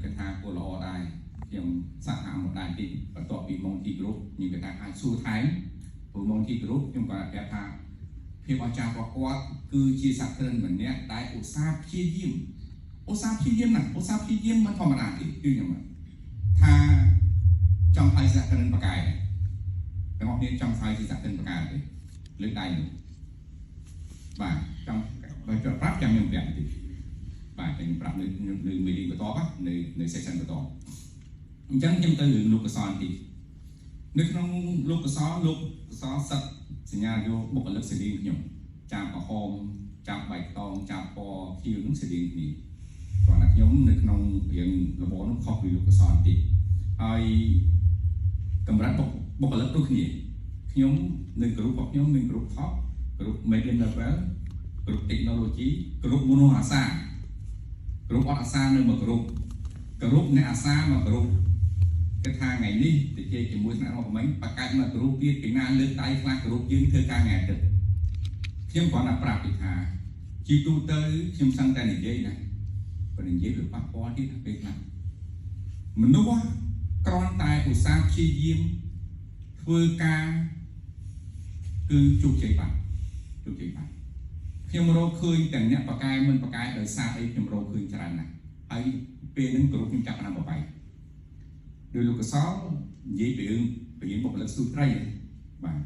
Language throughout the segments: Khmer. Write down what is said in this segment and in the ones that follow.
cái thang của lò đài nhưng sát hạm một đài thì và tọa bị mong thị group những cái thang hai xu thái của mong thị group nhưng mà đẹp thang khi mà cha và quát cứ chia sẻ thân mình nhé đại ô sa chia diêm này ô sa chia diêmมันธรรมดาthì như vậy mà tha trong hai dạng thân bạc cài này cái ngọc nên trong hai dạng thân bạc cài này lên đây và trong và cho rap trong những dạng thì vàเป็นปรับในมีดีกว่าต่อปะในเซสชันต่อจังยังตื่นลูกกระสอนที่นึกน้องลูกกระสอนสัตสัญญาโยบุคลิกเสียงหยงจับประคองจับใบตองจับปอคิวนึกเสียงนี่ตอนนักยมนึกน้องเพียงระบบน้องคอกลูกกระสอนที่ไอ้กำลังบุคลิกตัวนี้ยมหนึ่งกรุ๊ปยมหนึ่งกรุ๊ปท็อปกรุ๊ปเมดิเนอร์เวลกรุ๊ปเทคโนโลยีกรุ๊ปโมโนอาซากรุ๊ปอาซาหนึ่งมากรุ๊ปในอาซามา group cái thang ngày đi thì chơi chỉ muốn nào mấy và cái mà group kia cái ngàn lên tay là group dương thưa ca ngày được nhưng còn là prap thì thà chỉ tu tới xem sang tay này dây này còn này dây được bắt qua đi là biết là mình nói quá con tài của sao chi diêm thưa ca cứ chụp chạy bạn khi mà rồi khơi tình nhẹ bạc cài mình bạc cài ở xa ấy khi mà rồi khơi chả này ấy bên những group chúng ta làm bảo vệ đôi lúc sáu dễ bị một lực sụt ray và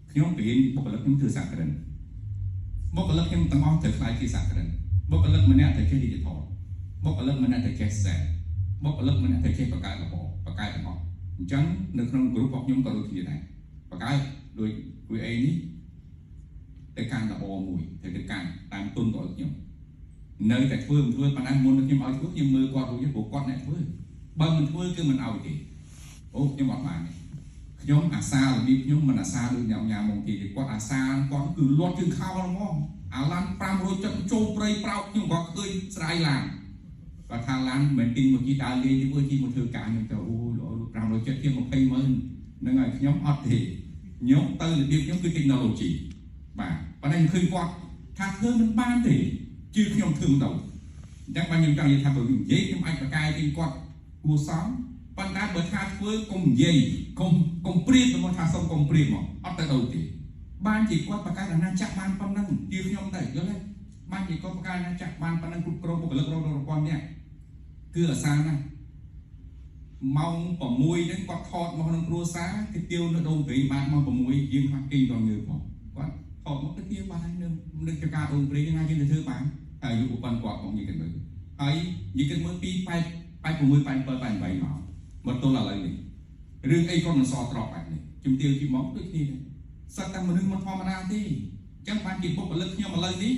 khi ông bị một lực những thứ sạc định một lực những tầng on thực lại khi sạc định một lực mình đã thấy cái gì thọ một lực mình đã thấy cái sẻ một lực mình đã thấy cái bạc cài là bỏ bạc cài là bỏ chẳng được trong group học nhóm có đôi khi này bạc cài đôi quý ấy ní cái càng là bò mùi thì cái càng làm tuân tội nhiều nơi tại phương mà đang muốn được nhưng mà thuốc nhưng mưa qua rồi với bộ con này thôi bao mình thôi cứ mình ao thì ô nhưng bọn bạn này nhóm à xa rồi đi nhóm mình à xa được nhà mong thì con à xa con cứ loát chừng khao lắm không à lan pram rồi chậm trâu prey prao nhưng có khơi sai làm và thang lan mình tin một chi ta lên thì vừa chi một thứ cả nhưng tao ô lỗ pram rồi chậm thêm một cây mơn nên là nhóm hot thì nhóm tư là điều nhóm cứ tin nào chỉ và anh khơi qua thang thơ mình ban thì chưa nhóm thường đầu chắc bao nhiêu trong như thang bởi vì dễ nhưng anh phải cài tin qua cua sóng ban đá bởi thang với công dây công priết và một thang sông công priết mà ở tại đầu thì ban chỉ qua phải cài là năng chạm ban phân năng chưa nhóm đẩy cho lên ban chỉ có phải cài năng chạm ban phân năng cục pro một lực pro con nhé cứ ở xa này mong bỏ mùi đến quạt thọt mà năng pro xá cái tiêu nó đâu về ban mong bỏ mùi riêng hoặc kinh toàn người bỏ quạt thọt một cái tiêu ban anh nên cho cả ông priết ngay trên thứ bán tại dụ ban quạt cũng như cái mới ấy như cái mới piไปผมมือไปใบหมาหมดตัวอะไรนี่เรื่องไอ้คนมันสอดตรอกแบบนี้จุ่มเตียวจีมองด้วยนี่สักแต่มันนึงมันพอมาได้ที่จังปานกินพวกบลึกเนี่ยมาเลยนี่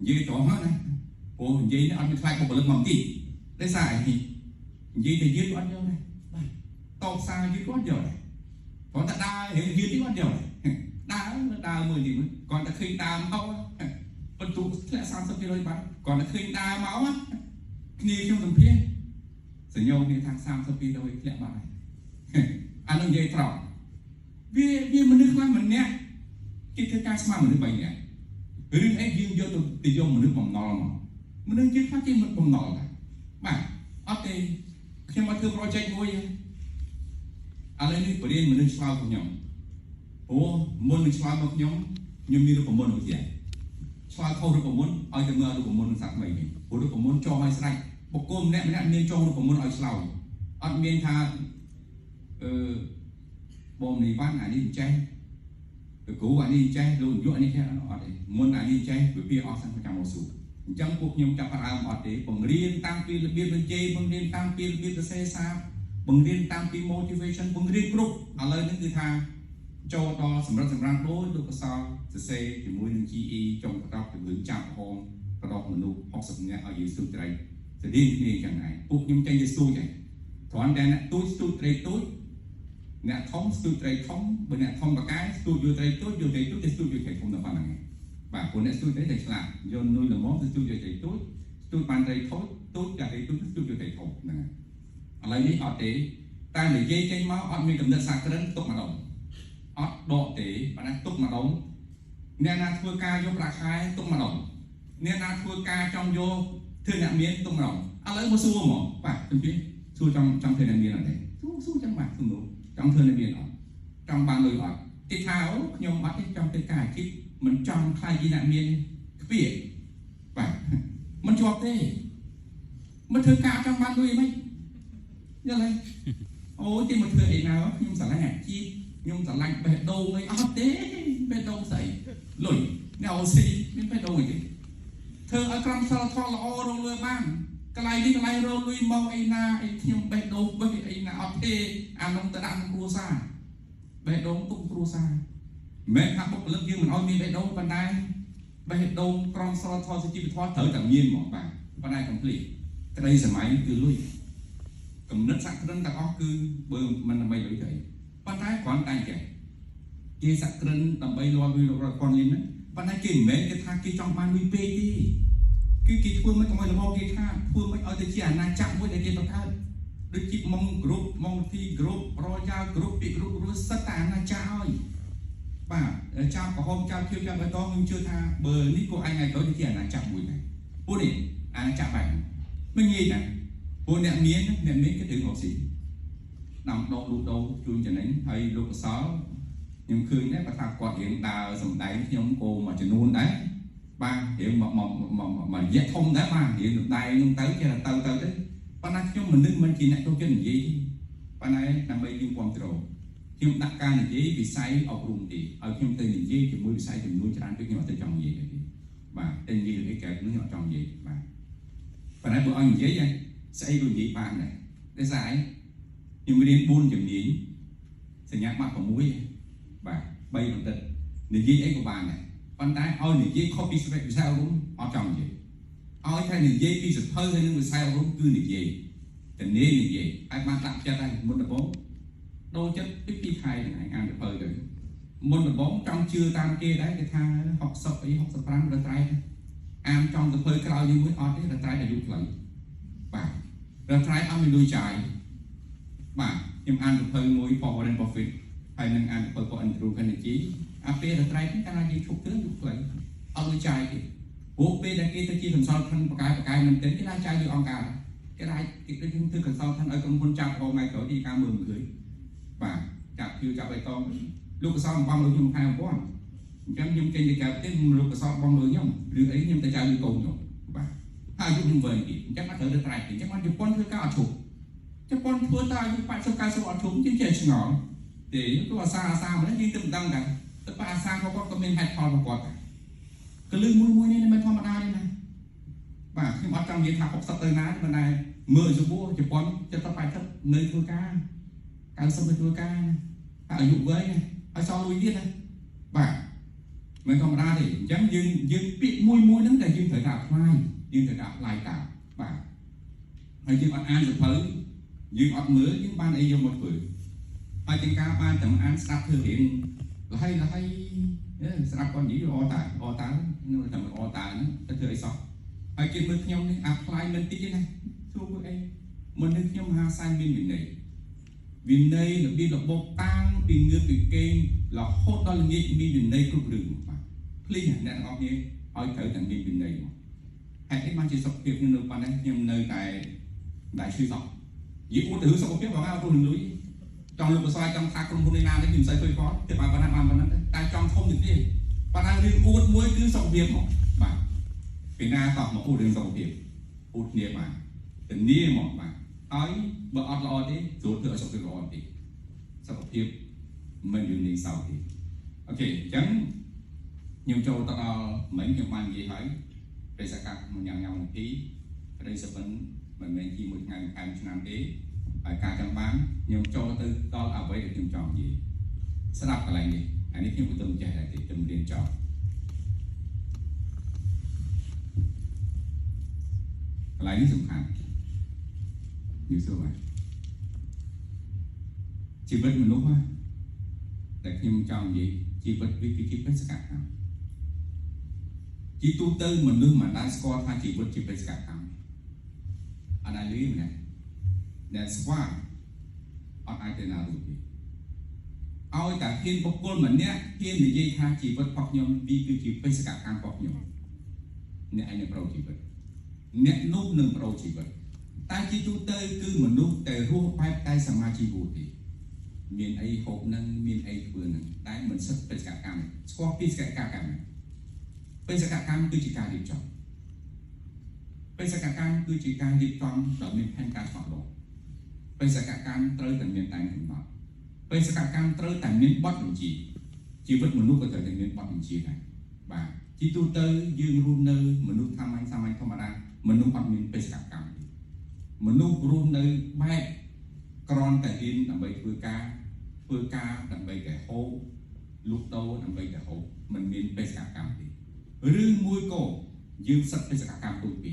ยืดจ่อฮะนะโอ้ยืดนี่อันเป็นใครพวกบลึกมั่งกี่ได้สายนี่ยืดแต่ยืดอันเดียวเลยตอกสายยืดอันเดียวเลยพอแต่ได้เห็นยืดที่อันเดียวเลยได้มือดีมั้ยก่อนจะขึ้นตามเขาบรรจุแค่30 กิโลไปก่อนจะขึ้นตามเมาอ่ะนี่ช่วงสัมเพียสัญญาในทาง30 ปีโดยแหลมอะไรอันนั้นยัยตรอกวิมันนึกว่ามันเนี้ยกิจการสมามันนึกไปเนี่ยหรือไอ้ยืมโยตัวติโยมันนึกผมนอนมั้งมันนึกคิดว่าที่มันผมนอนเลยบ้าโอเคแค่มาคือโปรเจกต์มวยอะไรนี่ประเด็นมันนึกชาวของยมโอ้มันนึกชาวของยมมีรูปมันหัวใจชาวเขารูปมันเอาแต่เมื่อรูปมันสักไม่มีรูปมันจอให้ใส่บกลมเนี่ยมันเนี่ยจงรูปมันเอาเสาอันเมียนทาบอมในบ้านอันนี้แจ้งกูอันนี้แจ้งโดนยุ่งอันนี้แค่อันนี้มันอันนี้แจ้งไปเปียออกสังกัดมอสูจังพวกยมจับพระรามอันนี้บังเรียนตั้งปีระเบียบเป็นเจบังเรียนตั้งปีระเบียบเป็นเซซ่าบังเรียนตั้งปี motivation บังเรียนกรุ๊ปอะไรนั่นคือทางโจทย์สำหรับโดยลูกสาวจะเซถึงมวยหนึ่ง GE จงกระดอกถึงหรือจับหอมกระดอกมนุษย์60เนี่ยเอาอยู่สุดใจจะดิ้นนี่อย่างไรพวกยังใจจะสู้ใจถอนแดนนะตุ้ยสู้ใจตุ้ยเนี่ยท้องสู้ใจท้องบนเนี่ยท้องปากกาสู้อยู่ใจตุ้ยอยู่ใจตุ้ยจะสู้อยู่ใจท้องแต่ฟังยังไงบางคนเนี่ยสู้ใจใจฉลาดโยนนุ้ยหรือมอสสู้อยู่ใจตุ้ยสู้ปานใจท้องตุ้ยใจตุ้ยสู้อยู่ใจท้องนั่นอะไรนี่อดเตะแต่ในเย่ใจม้าอดมีกำเนิดสากระนั้นตกมาดองอดโดเตะปานนั้นตกมาดองเนี่ยนาทัวกายกราคาตกมาดองเนี่ยนาทัวกาจองโยเธอเนี่ยเมียนตรงเรา ឥឡូវមកសួរហ្មងបាទជំរាបសួរចង់ធ្វើអ្នកមានអត់ទេសួរចឹងបាទជំនួសចង់ធ្វើអ្នកមានអត់ចង់បានលុយអត់គេថាអូខ្ញុំអត់ទេចង់ធ្វើការអាជីពមិនចង់ខ្លាចជាអ្នកមានខ្ពៀបាទមិនជាប់ទេមិនធ្វើការចង់បានលុយអីមិនយល់ហើយអូយគេមកធ្វើអីណាខ្ញុំស្រឡាញ់អាជីពខ្ញុំស្រឡាញ់បេះដូងអីអត់ទេបេះដូងស្អីលុយអ្នកអូស៊ីមានបេះដូងអីទេធ្វើឲ្យក្រុមសិលធម៌ល្អរងលើបានកន្លែងនេះកន្លែងរលុយមកអីណាអីខ្ញុំបេះដូងបេះអីណាអត់ទេអានោះទៅដាក់ក្នុងគ្រួសារបេះដូងទុកគ្រួសារមិនថាបុគ្គលិកយើងមិនឲ្យមានបេះដូងប៉ុន្តែបេះដូងក្រុមសិលធម៌សុជីវធម៌ត្រូវតែមានហ្មងបាទប៉ុន្តែកំភ្លេចក្តីសម័យគឺលុយកំណត់សក្តិទាំងអស់គឺបើមិនដើម្បីលុយទេប៉ុន្តែគ្រាន់តែចេះគេសក្តិដើម្បីលាល់លុយរាប់ពាន់លានហ្នឹងប៉ុន្តែគេមិនមែនគេថាគេចង់បានលុយពេកទេគឺគេធ្វើមិនកុំឲ្យល្មមគេថាធ្វើមិនឲ្យទៅជាអាណាចក្រមួយដែលគេបង្កើតដូចជាម៉ុងក្រុមម៉ុងទីក្រុមរយ៉ាក្រុមពីក្រុមរួចសិតតែអាណាចក្រឲ្យបាទចៅក្រហមចៅខៀវចៅបៃតងខ្ញុំជឿថាបើនេះក៏អញឲ្យទៅជាអាណាចក្រមួយដែរពួកនេះអាណាចក្របែបមិនងាយណាពួកអ្នកមានគេត្រូវរកស៊ីដាំដុះលូកដូរជួយចំណេញហើយលោកកសលខ្ញុំឃើញដែរបើថាគាត់រៀងដើរសំដែងខ្ញុំក៏មួយចំនួនដែរបាទរៀងមករយៈធំដែរបាទរៀងសំដែងខ្ញុំទៅចេះទៅទេប៉ុន្តែខ្ញុំមិននឹកមិនជាអ្នកចូលចិត្តនិយាយទេប៉ុន្តែដើម្បីយើងគ្រប់គ្រងខ្ញុំដាក់ការនិយាយវិស័យអប់រំទេឲ្យខ្ញុំទៅនិយាយជាមួយវិស័យចំនួនច្រើនពេកខ្ញុំអត់ទៅចង់និយាយទេបាទតែនិយាយលើកែខ្ញុំអត់ចង់និយាយបាទប៉ុន្តែបើឲ្យនិយាយស្អីក៏និយាយបានដែរតែស្អីខ្ញុំរៀន4ជំនាញសញ្ញាបត្រ6បាទ3បណ្ឌិតនិយាយអីក៏បានដែរប៉ុន្តែឲ្យនិយាយខុសពីវិស័យអប់រំអត់ចង់និយាយឲ្យតែនិយាយពីសភៅហើយនឹងវិស័យអប់រំគឺនិយាយតែនិយាយឲ្យបានដាក់ចិត្តហើយមុនដំបូងដូរចិត្ត2ខែហ្នឹងឯងអានសភៅទៅមុនដំបូងចង់ជឿតាមគេដែរគេថា60អី65រត្រៃអានចំសភៅក្រោយនេះមួយអត់ទេរត្រៃអាយុខ្លីបាទរត្រៃអត់មានលុយចាយបាទខ្ញុំអានសភៅមួយ Warren Buffett ហើយនឹងអានសភៅរបស់ Andrew Carnegie អាពេលរត្រៃនេះកាលណាយើងឈប់គ្រឿងយុគខ្លីអត់លុយចាយទេព្រោះពេលដែលគេទៅជាកន្សលខណ្ឌបកាយមិនទេគេដាក់ចាយយកអង្គការគេដាក់គេដូចយើងធ្វើកន្សលខណ្ឌឲ្យក្រុមហ៊ុនចាប់អមថ្ងៃក្រោយទីការមើលមិនឃើញបាទចាប់ភៀវចាប់បៃតងលោកកសលបងលើខ្ញុំខែ1000អញ្ចឹងខ្ញុំចេញទៅក្រៅប្រទេសលោកកសលបងលើខ្ញុំឬអីខ្ញុំទៅចៅលើកូនខ្ញុំបាទហើយយុខ្ញុំវែងទៀតអញ្ចឹងអត់ត្រូវទៅត្រៃទេអញ្ចឹងបានជប៉ុនធ្វើការអត់ឈប់ជប៉ុនធ្វើតែអាយុ80 90អត់ឈប់ជាងចេះឆ្ងល់ទេព្រោះអាសាម្លេះយើងទៅមិនដឹងដែរតែអាសាគាត់ក៏មានហេតុផលរបស់គាត់ដែរកលឹះមួយនេះមិនធម្មតាទេណាបាទខ្ញុំអត់ចង់និយាយថា60ទៅណាទេប៉ុន្តែមើលចំពោះជប៉ុន70 80នៅធ្វើការ90ទៅធ្វើការអាយុវែងហើយសល់លុយទៀតណាបាទមិនធម្មតាទេអញ្ចឹងយើងពាក្យមួយហ្នឹងដែលយើងត្រូវការផ្លាយយើងត្រូវការផ្លាយតាមបាទហើយយើងអត់អានសភៅយើងអត់មើលយើងបានអីយកមកធ្វើហើយទាំងការបានតែអានស្ដាប់ធ្វើរៀងលហើយស្ដាប់គាត់និយាយអតានោះតែអតាហ្នឹងទៅធ្វើអីសោះហើយគេមើលខ្ញុំនេះអាផ្លាយមិនតិចទេណាសួរពួកអីមិននឹងខ្ញុំមហាសាយមានវិន័យរបៀបរបបតាំងពីងើបពីគេងរហូតដល់ល្ងាចមានវិន័យគ្រប់រឿងបាទភ្លេចអ្នកទាំងអស់គ្នាឲ្យត្រូវតែមានវិន័យមកហេតុអីបានជាសុខភាពខ្ញុំនៅប៉ុណ្ណេះខ្ញុំនៅតែឈឺសោះនិយាយអួតទៅសុខភាពបងអត់ទៅនឹងលុយចង់លើកបស្រាយចង់ថាក្រុមហ៊ុនណានេះខ្ញុំមិនសូវឃើញគាត់តែបានប៉ុណ្ណឹងតែចង់ធំទៀតទេប៉ុន្តែរឿងអួតមួយគឺសុខភាពមកបាទពេលណាតោះមកអួតរឿងសុខភាពអួតគ្នាបាទធានាមកបាទហើយបើអត់ល្អទេស្រួលធ្វើឲ្យសុខភាពល្អទេសុខភាពមិនយូរនេះសោទេអូខេអញ្ចឹងខ្ញុំចូលទៅដល់មិញខ្ញុំបាននិយាយហើយបេសកកម្មញ៉ាំនាទីក្តីសុបិនមិនមែនជាមួយថ្ងៃខែឆ្នាំទេហើយការចង់បានខ្ញុំចូលទៅដល់អ្វីដែលខ្ញុំចង់និយាយស្ដាប់កន្លែងនេះអានេះខ្ញុំមិនទៅចេះតែខ្ញុំរៀនចប់កន្លែងនេះសំខាន់យល់ទេជីវិតមនុស្សតែខ្ញុំចង់និយាយជីវិតវាគឺជាបេសកកម្មជីទូទៅមនុស្សមិនដែលស្គាល់ថាជីវិតជាបេសកកម្មអត់ដែលលឺម្នាក់ដែលស្គាល់អត់អាចទៅណារួចទេឲ្យតែហ៊ានបុគ្គលម្នាក់ហ៊ាននិយាយថាជីវិតរបស់ខ្ញុំវាគឺជាបេសកកម្មរបស់ខ្ញុំអ្នកឯងនឹងប្រោជីវិតអ្នកនោះនឹងប្រោជីវិត តែជាទូទៅគឺមនុស្សតែរស់បែបតែសមាជីវទេមានអីហូបនឹងមានអីធ្វើនឹងតែមិនសិតបេសកកម្មស្គាល់ពីបេសកកម្មបេសកកម្មគឺជាការរៀបចំបេសកកម្មគឺជាការរៀបចំដែលមានផែនការច្បាស់លាស់បេសកកម្មត្រូវតែមានតែកំណត់បេសកកម្មត្រូវតែមានបទបញ្ជាជីវិតមនុស្សក៏ត្រូវតែមានបទបញ្ជាដែរបាទជាទូទៅយើងរស់នៅមនុស្សសាមញ្ញធម្មតាមនុស្សអត់មានបេសកកម្មមនុស្សរស់នៅបែបក្រនតែរៀនដើម្បីធ្វើការដើម្បីតែហូបលក់ដូរដើម្បីតែហូបមិនមានបេសកកម្មទេឬមួយក៏យើងសិតបេសកកម្មទូពី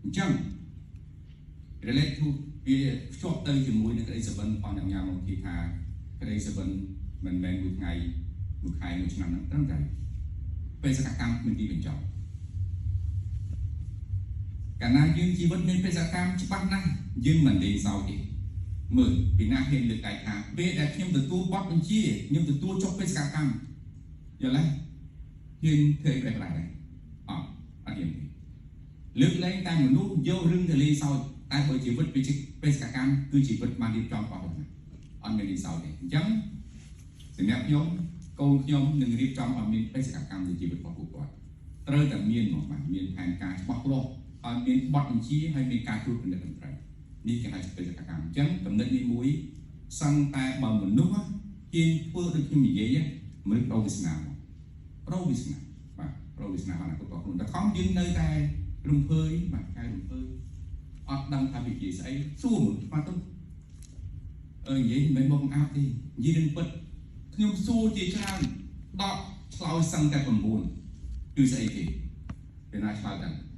អញ្ចឹង relate to វាភ្ជាប់ទៅជាមួយនឹងក្តីសុបិនផងញ៉ាំមកទីថាក្តីសុបិនមិនមែនមួយថ្ងៃមួយខែមួយឆ្នាំហ្នឹងត្រឹមត្រូវបេសកកម្មមានទីបញ្ចប់កាលណាយើងជីវិតមានបេសកកម្មច្បាស់ណាស់យើងមិនលេងសើចទេមើលពីណាហ៊ានលើកដៃថាពេលដែលខ្ញុំទទួលបទបញ្ជាខ្ញុំទទួលចុះបេសកកម្មយល់ទេហ៊ានធ្វើអីបែបដែរអត់ហ៊ានទេលើកលែងតែមនុស្សយករឿងទៅលេងសើចតែបើជីវិតវាជាបេសកកម្មគឺជីវិតបានរៀបចំរបស់ហ្នឹងអត់មានលេងសើចទេអញ្ចឹងសម្រាប់ខ្ញុំកូនខ្ញុំនឹងរៀបចំឲ្យមានបេសកកម្មในជីវិតរបស់ពួកគាត់ត្រូវតែមានមកបាទមានផែនការច្បាស់លាស់ឲ្យមានបទបញ្ជាហើយមានការត្រួតពិនិត្យត្រឹមត្រូវនេះគេហៅបេសកកម្មអញ្ចឹងចំណុចនេះមួយសឹងតែបើមនុស្សហ៊ានធ្វើដូចខ្ញុំនិយាយមនុស្សប្រវិស្នាប្រវិស្នាបាទប្រវិស្នាអនាគតរបស់ខ្លួនតែខំយើងនៅតែរំភើយបាទកែរំភើយអត់ដឹងថាវាជាស្អីសួរមើលបាទទៅនិយាយមិនមែនមកអាប់ទេនិយាយនឹងពិតខ្ញុំសួរជាច្រើន10ឆ្លើយសឹងតែ9គឺស្អីគេពេលណាឆ្លើយដែរ